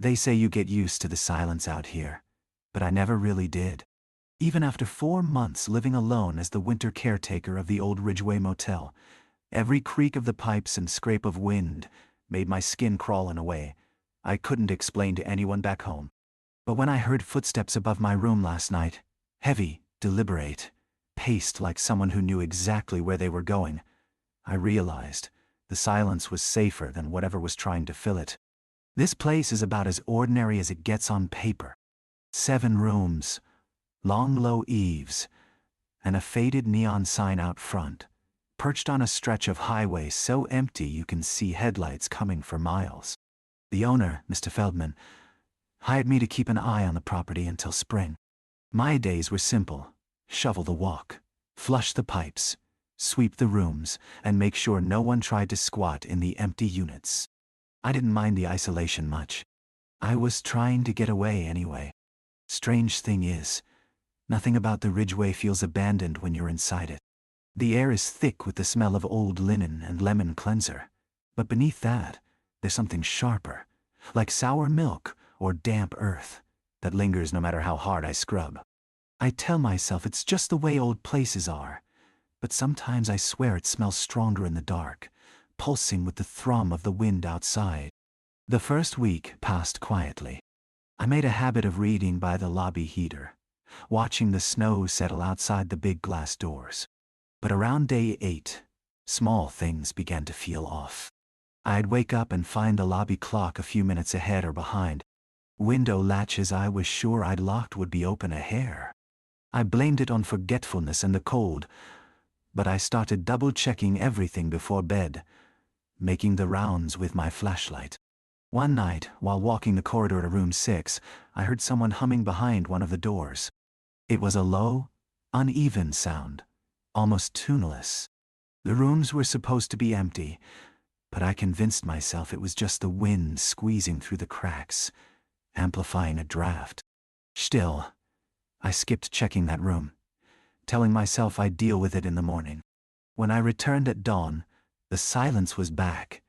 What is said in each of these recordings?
They say you get used to the silence out here, but I never really did. Even after 4 months living alone as the winter caretaker of the old Ridgeway Motel, every creak of the pipes and scrape of wind made my skin crawl in a way I couldn't explain to anyone back home. But when I heard footsteps above my room last night, heavy, deliberate, paced like someone who knew exactly where they were going, I realized the silence was safer than whatever was trying to fill it. This place is about as ordinary as it gets on paper. 7 rooms, long low eaves, and a faded neon sign out front, perched on a stretch of highway so empty you can see headlights coming for miles. The owner, Mr. Feldman, hired me to keep an eye on the property until spring. My days were simple: shovel the walk, flush the pipes, sweep the rooms, and make sure no one tried to squat in the empty units. I didn't mind the isolation much. I was trying to get away anyway. Strange thing is, nothing about the Ridgeway feels abandoned when you're inside it. The air is thick with the smell of old linen and lemon cleanser, but beneath that, there's something sharper, like sour milk or damp earth, that lingers no matter how hard I scrub. I tell myself it's just the way old places are, but sometimes I swear it smells stronger in the dark, pulsing with the thrum of the wind outside. The first week passed quietly. I made a habit of reading by the lobby heater, watching the snow settle outside the big glass doors. But around day 8, small things began to feel off. I'd wake up and find the lobby clock a few minutes ahead or behind. Window latches I was sure I'd locked would be open a hair. I blamed it on forgetfulness and the cold, but I started double-checking everything before bed, making the rounds with my flashlight. One night, while walking the corridor to room 6, I heard someone humming behind one of the doors. It was a low, uneven sound, almost tuneless. The rooms were supposed to be empty, but I convinced myself it was just the wind squeezing through the cracks, amplifying a draft. Still, I skipped checking that room, telling myself I'd deal with it in the morning. When I returned at dawn, the silence was back,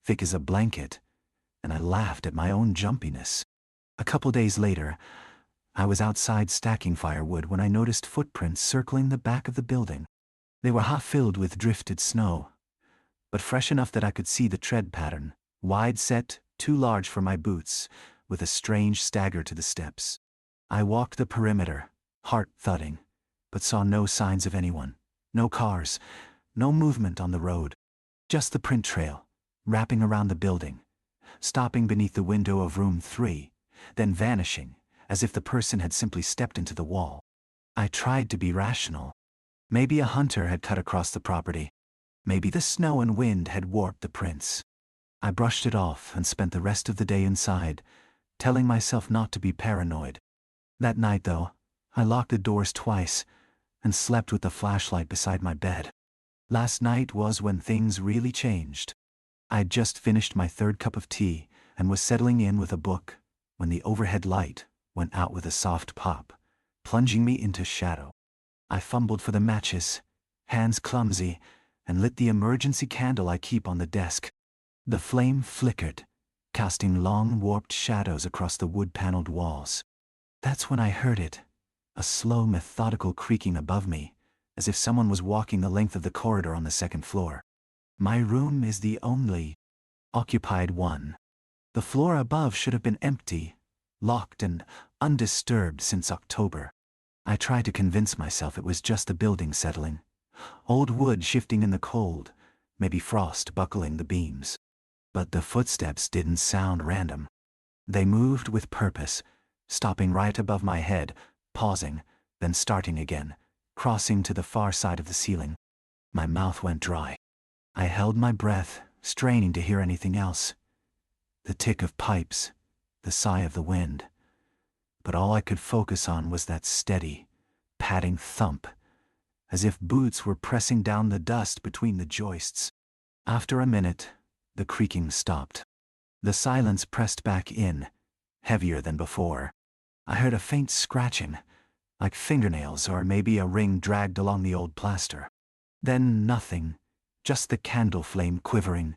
thick as a blanket, and I laughed at my own jumpiness. A couple days later, I was outside stacking firewood when I noticed footprints circling the back of the building. They were half filled with drifted snow, but fresh enough that I could see the tread pattern, wide set, too large for my boots, with a strange stagger to the steps. I walked the perimeter, heart thudding, but saw no signs of anyone, no cars, no movement on the road. Just the print trail, wrapping around the building, stopping beneath the window of room 3, then vanishing, as if the person had simply stepped into the wall. I tried to be rational. Maybe a hunter had cut across the property. Maybe the snow and wind had warped the prints. I brushed it off and spent the rest of the day inside, telling myself not to be paranoid. That night, though, I locked the doors twice and slept with the flashlight beside my bed. Last night was when things really changed. I'd just finished my 3rd cup of tea and was settling in with a book when the overhead light went out with a soft pop, plunging me into shadow. I fumbled for the matches, hands clumsy, and lit the emergency candle I keep on the desk. The flame flickered, casting long warped shadows across the wood-paneled walls. That's when I heard it, a slow methodical creaking above me, as if someone was walking the length of the corridor on the 2nd floor. My room is the only occupied one. The floor above should have been empty, locked and undisturbed since October. I tried to convince myself it was just the building settling, old wood shifting in the cold, maybe frost buckling the beams. But the footsteps didn't sound random. They moved with purpose, stopping right above my head, pausing, then starting again, crossing to the far side of the ceiling. My mouth went dry. I held my breath, straining to hear anything else. The tick of pipes, the sigh of the wind. But all I could focus on was that steady, padding thump, as if boots were pressing down the dust between the joists. After a minute, the creaking stopped. The silence pressed back in, heavier than before. I heard a faint scratching, like fingernails or maybe a ring dragged along the old plaster. Then nothing, just the candle flame quivering,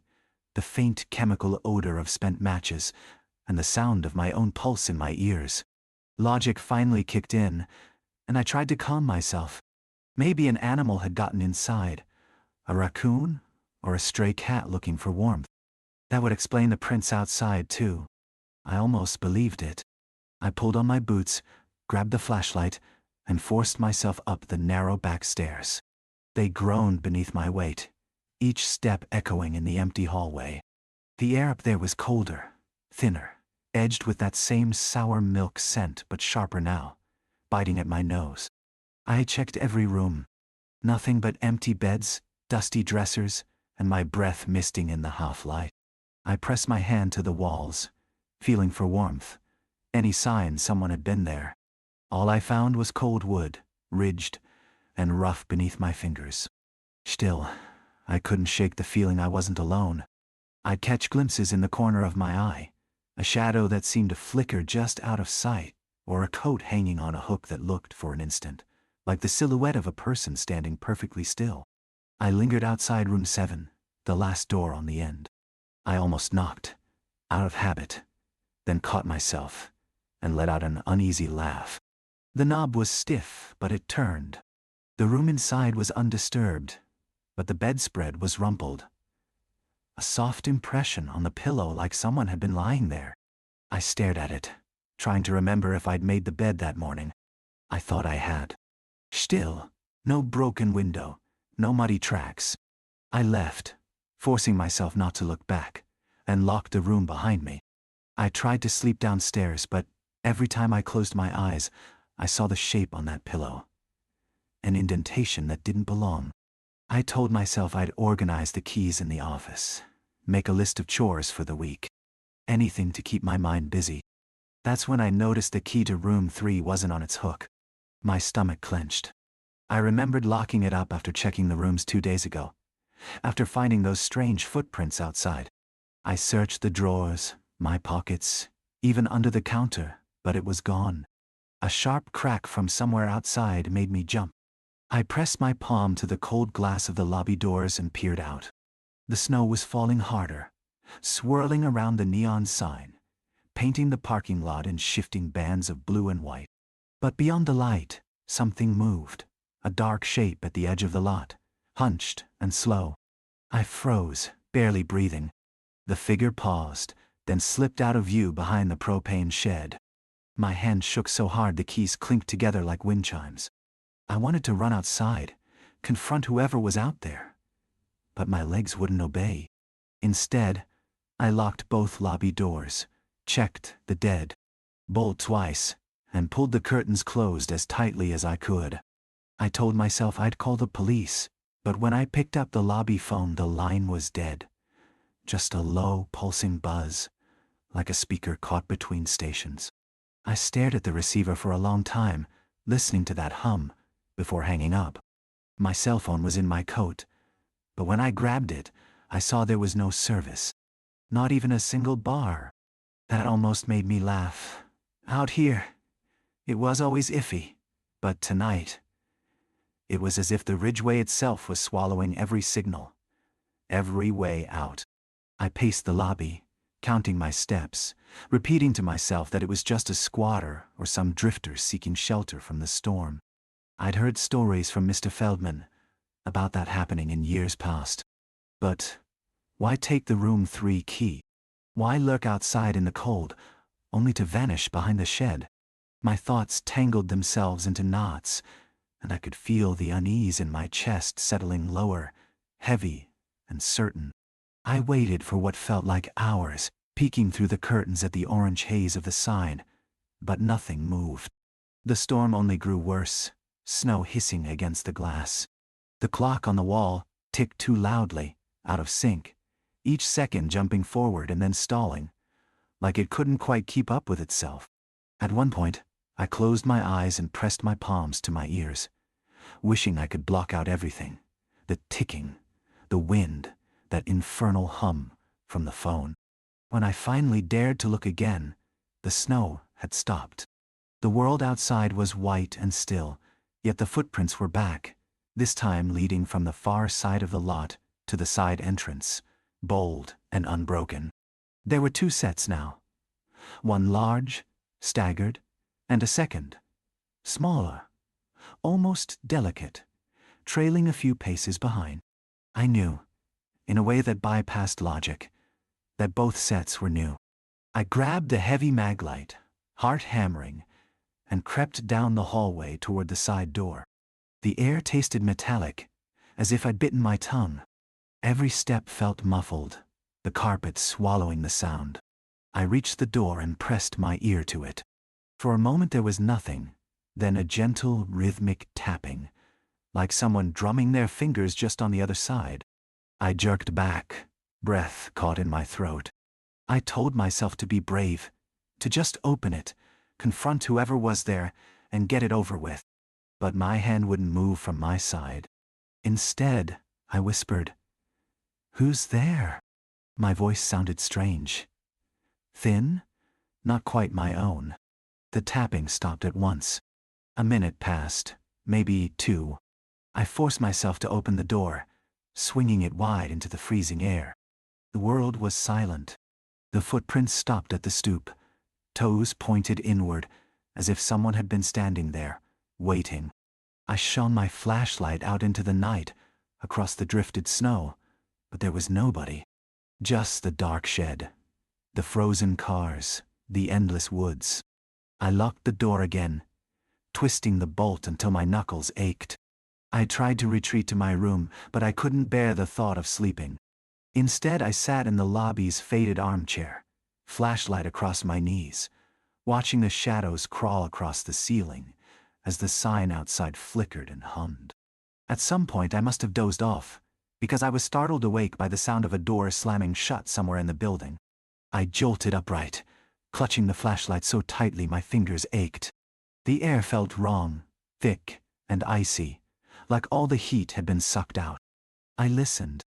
the faint chemical odor of spent matches, and the sound of my own pulse in my ears. Logic finally kicked in, and I tried to calm myself. Maybe an animal had gotten inside, a raccoon or a stray cat looking for warmth. That would explain the prints outside, too. I almost believed it. I pulled on my boots, grabbed the flashlight, and forced myself up the narrow back stairs. They groaned beneath my weight, each step echoing in the empty hallway. The air up there was colder, thinner, edged with that same sour milk scent but sharper now, biting at my nose. I checked every room. Nothing but empty beds, dusty dressers, and my breath misting in the half-light. I pressed my hand to the walls, feeling for warmth, any sign someone had been there. All I found was cold wood, ridged and rough beneath my fingers. Still, I couldn't shake the feeling I wasn't alone. I'd catch glimpses in the corner of my eye, a shadow that seemed to flicker just out of sight, or a coat hanging on a hook that looked, for an instant, like the silhouette of a person standing perfectly still. I lingered outside room 7, the last door on the end. I almost knocked, out of habit, then caught myself, and let out an uneasy laugh. The knob was stiff, but it turned. The room inside was undisturbed, but the bedspread was rumpled. A soft impression on the pillow like someone had been lying there. I stared at it, trying to remember if I'd made the bed that morning. I thought I had. Still, no broken window, no muddy tracks. I left, forcing myself not to look back, and locked the room behind me. I tried to sleep downstairs, but every time I closed my eyes, I saw the shape on that pillow. An indentation that didn't belong. I told myself I'd organize the keys in the office, make a list of chores for the week. Anything to keep my mind busy. That's when I noticed the key to room 3 wasn't on its hook. My stomach clenched. I remembered locking it up after checking the rooms 2 days ago, after finding those strange footprints outside. I searched the drawers, my pockets, even under the counter, but it was gone. A sharp crack from somewhere outside made me jump. I pressed my palm to the cold glass of the lobby doors and peered out. The snow was falling harder, swirling around the neon sign, painting the parking lot in shifting bands of blue and white. But beyond the light, something moved, a dark shape at the edge of the lot, hunched and slow. I froze, barely breathing. The figure paused, then slipped out of view behind the propane shed. My hand shook so hard the keys clinked together like wind chimes. I wanted to run outside, confront whoever was out there. But my legs wouldn't obey. Instead, I locked both lobby doors, checked the dead bolt twice, and pulled the curtains closed as tightly as I could. I told myself I'd call the police, but when I picked up the lobby phone, the line was dead. Just a low, pulsing buzz, like a speaker caught between stations. I stared at the receiver for a long time, listening to that hum, before hanging up. My cell phone was in my coat, but when I grabbed it, I saw there was no service. Not even a single bar. That almost made me laugh. Out here, it was always iffy, but tonight, it was as if the Ridgeway itself was swallowing every signal, every way out. I paced the lobby, counting my steps, repeating to myself that it was just a squatter or some drifter seeking shelter from the storm. I'd heard stories from Mr. Feldman about that happening in years past. But why take the room 3 key? Why lurk outside in the cold, only to vanish behind the shed? My thoughts tangled themselves into knots, and I could feel the unease in my chest settling lower, heavy and certain. I waited for what felt like hours, peeking through the curtains at the orange haze of the sign, but nothing moved. The storm only grew worse, snow hissing against the glass. The clock on the wall ticked too loudly, out of sync, each second jumping forward and then stalling, like it couldn't quite keep up with itself. At one point, I closed my eyes and pressed my palms to my ears, wishing I could block out everything, the ticking, the wind, that infernal hum from the phone. When I finally dared to look again, the snow had stopped. The world outside was white and still, yet the footprints were back, this time leading from the far side of the lot to the side entrance, bold and unbroken. There were 2 sets now. One large, staggered, and a second, smaller, almost delicate, trailing a few paces behind. I knew, in a way that bypassed logic, that both sets were new. I grabbed the heavy maglite, heart hammering, and crept down the hallway toward the side door. The air tasted metallic, as if I'd bitten my tongue. Every step felt muffled, the carpet swallowing the sound. I reached the door and pressed my ear to it. For a moment there was nothing, then a gentle, rhythmic tapping, like someone drumming their fingers just on the other side. I jerked back, breath caught in my throat. I told myself to be brave, to just open it, confront whoever was there, and get it over with. But my hand wouldn't move from my side. Instead, I whispered, "Who's there?" My voice sounded strange. Thin, not quite my own. The tapping stopped at once. A minute passed, maybe 2. I forced myself to open the door, swinging it wide into the freezing air. The world was silent. The footprints stopped at the stoop, toes pointed inward, as if someone had been standing there, waiting. I shone my flashlight out into the night, across the drifted snow, but there was nobody. Just the dark shed, the frozen cars, the endless woods. I locked the door again, twisting the bolt until my knuckles ached. I tried to retreat to my room, but I couldn't bear the thought of sleeping. Instead, I sat in the lobby's faded armchair, flashlight across my knees, watching the shadows crawl across the ceiling as the sign outside flickered and hummed. At some point I must have dozed off, because I was startled awake by the sound of a door slamming shut somewhere in the building. I jolted upright, clutching the flashlight so tightly my fingers ached. The air felt wrong, thick and icy, like all the heat had been sucked out. I listened.